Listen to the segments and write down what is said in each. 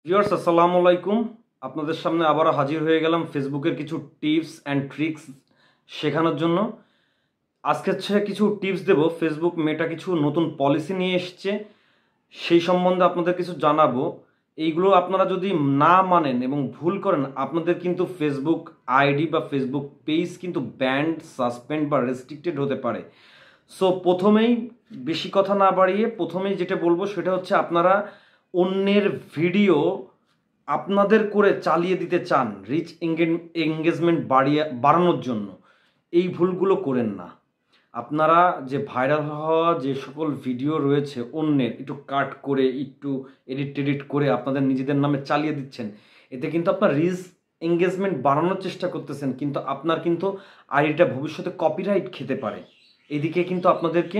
Viewers আসসালামু আলাইকুম। আপনাদের সামনে আবারও হাজির হয়ে গেলাম ফেসবুকের কিছু টিপস অ্যান্ড ট্রিক্স শেখানোর জন্য। আজকে কিছু টিপস দেব। ফেসবুক মেটা কিছু নতুন পলিসি নিয়ে এসছে, সেই সম্বন্ধে আপনাদের কিছু জানাবো। এইগুলো আপনারা যদি না মানেন এবং ভুল করেন, আপনাদের কিন্তু ফেসবুক আইডি বা ফেসবুক পেজ কিন্তু ব্যান্ড, সাসপেন্ড বা রেস্ট্রিক্টেড হতে পারে। সো প্রথমেই বেশি কথা না বাড়িয়ে প্রথমেই যেটা বলবো সেটা হচ্ছে, আপনারা অন্যের ভিডিও আপনাদের করে চালিয়ে দিতে চান রিচ এঙ্গেজমেন্ট বাড়ানোর জন্য, এই ভুলগুলো করেন না। আপনারা যে ভাইরাল হওয়া যে সকল ভিডিও রয়েছে অন্যের, একটু কাট করে একটু এডিট করে আপনাদের নিজেদের নামে চালিয়ে দিচ্ছেন, এতে কিন্তু আপনার রিচ এঙ্গেজমেন্ট বাড়ানোর চেষ্টা করতেছেন, কিন্তু আপনার কিন্তু আইডিটা ভবিষ্যতে কপিরাইট খেতে পারে। এদিকে কিন্তু আপনাদেরকে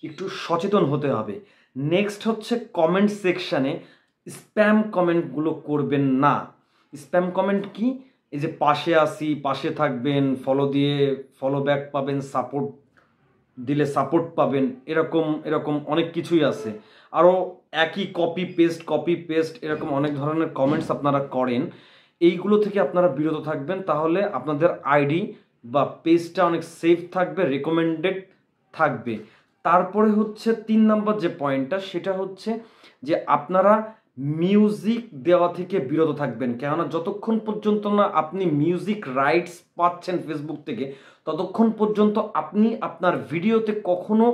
একটু সচেতন হতে হবে। নেক্সট হচ্ছে, কমেন্ট সেকশানে স্প্যাম কমেন্টগুলো করবেন না। স্প্যাম কমেন্ট কি? এই যে পাশে আসি, পাশে থাকবেন, ফলো দিয়ে ফলো ব্যাক পাবেন, সাপোর্ট দিলে সাপোর্ট পাবেন, এরকম এরকম অনেক কিছুই আছে। আরও একই কপি পেস্ট এরকম অনেক ধরনের কমেন্টস আপনারা করেন। এইগুলো থেকে আপনারা বিরত থাকবেন, তাহলে আপনাদের আইডি বা পেজটা অনেক সেফ থাকবে, রেকমেন্ডেড থাকবে। তারপরে হচ্ছে 3 নম্বর যে পয়েন্টটা, সেটা হচ্ছে যে আপনারা মিউজিক দেওয়া থেকে বিরত থাকবেন। কেননা যতক্ষণ পর্যন্ত না আপনি মিউজিক রাইটস পাচ্ছেন ফেসবুক থেকে, ততক্ষণ পর্যন্ত আপনি আপনার ভিডিওতে কখনো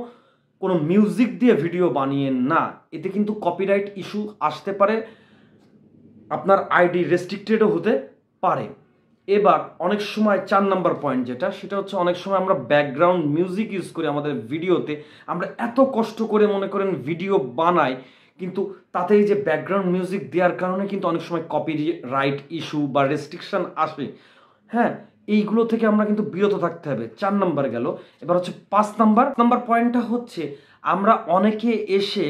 কোনো মিউজিক দিয়ে ভিডিও বানিয়েন না। এতে কিন্তু কপিরাইট ইস্যু আসতে পারে, আপনার আইডি রেস্ট্রিক্টেডও হতে পারে। এবার অনেক সময় 4 নাম্বার পয়েন্ট যেটা, সেটা হচ্ছে অনেক সময় আমরা ব্যাকগ্রাউন্ড মিউজিক ইউজ করি আমাদের ভিডিওতে। আমরা এত কষ্ট করে মনে করেন ভিডিও বানাই, কিন্তু তাতে এই যে ব্যাকগ্রাউন্ড মিউজিক দেওয়ার কারণে কিন্তু অনেক সময় কপিরাইট ইস্যু বা রেস্ট্রিকশন আসে। হ্যাঁ, এইগুলো থেকে আমরা কিন্তু বিরত থাকতে হবে। 4 নাম্বার গেল। এবার হচ্ছে 5 নাম্বার পয়েন্টটা হচ্ছে, আমরা অনেকে এসে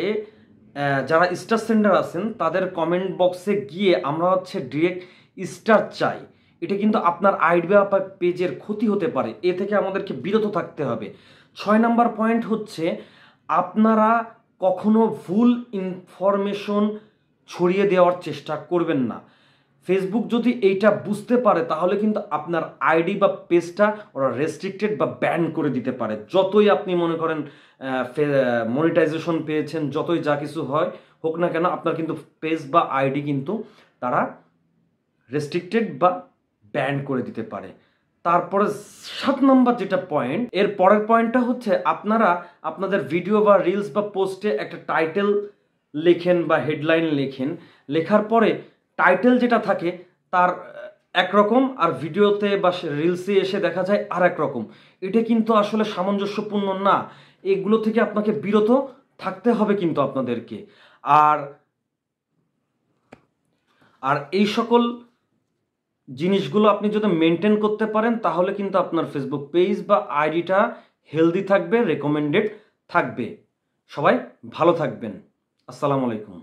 যারা স্টার সেন্ডার আছেন তাদের কমেন্ট বক্সে গিয়ে আমরা হচ্ছে ডিরেক্ট স্টার চাই। এটা কিন্তু আপনার আইডি বা পেজের ক্ষতি হতে পারে, এ থেকে আমাদেরকে বিরত থাকতে হবে। 6 নাম্বার পয়েন্ট হচ্ছে, আপনারা কখনো ভুল ইনফরমেশন ছড়িয়ে দেওয়ার চেষ্টা করবেন না। ফেসবুক যদি এইটা বুঝতে পারে, তাহলে কিন্তু আপনার আইডি বা পেজটা ওরা রেস্ট্রিক্টেড বা ব্যান করে দিতে পারে। যতই আপনি মনে করেন মনিটাইজেশন পেয়েছেন, যতই যা কিছু হয় হোক না কেন, আপনার কিন্তু পেজ বা আইডি কিন্তু তারা রেস্ট্রিক্টেড বা ব্যান করে দিতে পারে। তারপরে 7 নম্বর যেটা পয়েন্ট, এর পরের পয়েন্টটা হচ্ছে, আপনারা আপনাদের ভিডিও বা রিলস বা পোস্টে একটা টাইটেল লেখেন বা হেডলাইন লেখেন, লেখার পরে টাইটেল যেটা থাকে তার একরকম, আর ভিডিওতে বা রিলসে এসে দেখা যায় আর এক রকম। এটা কিন্তু আসলে সামঞ্জস্যপূর্ণ না। এগুলো থেকে আপনাকে বিরত থাকতে হবে কিন্তু আপনাদেরকে। আর আর এই সকল জিনিসগুলো আপনি যদি মেনটেন করতে পারেন, তাহলে কিন্তু আপনার ফেসবুক পেজ বা আইডিটা হেলদি থাকবে, রেকমেন্ডেড থাকবে। সবাই ভালো থাকবেন। আসসালামু আলাইকুম।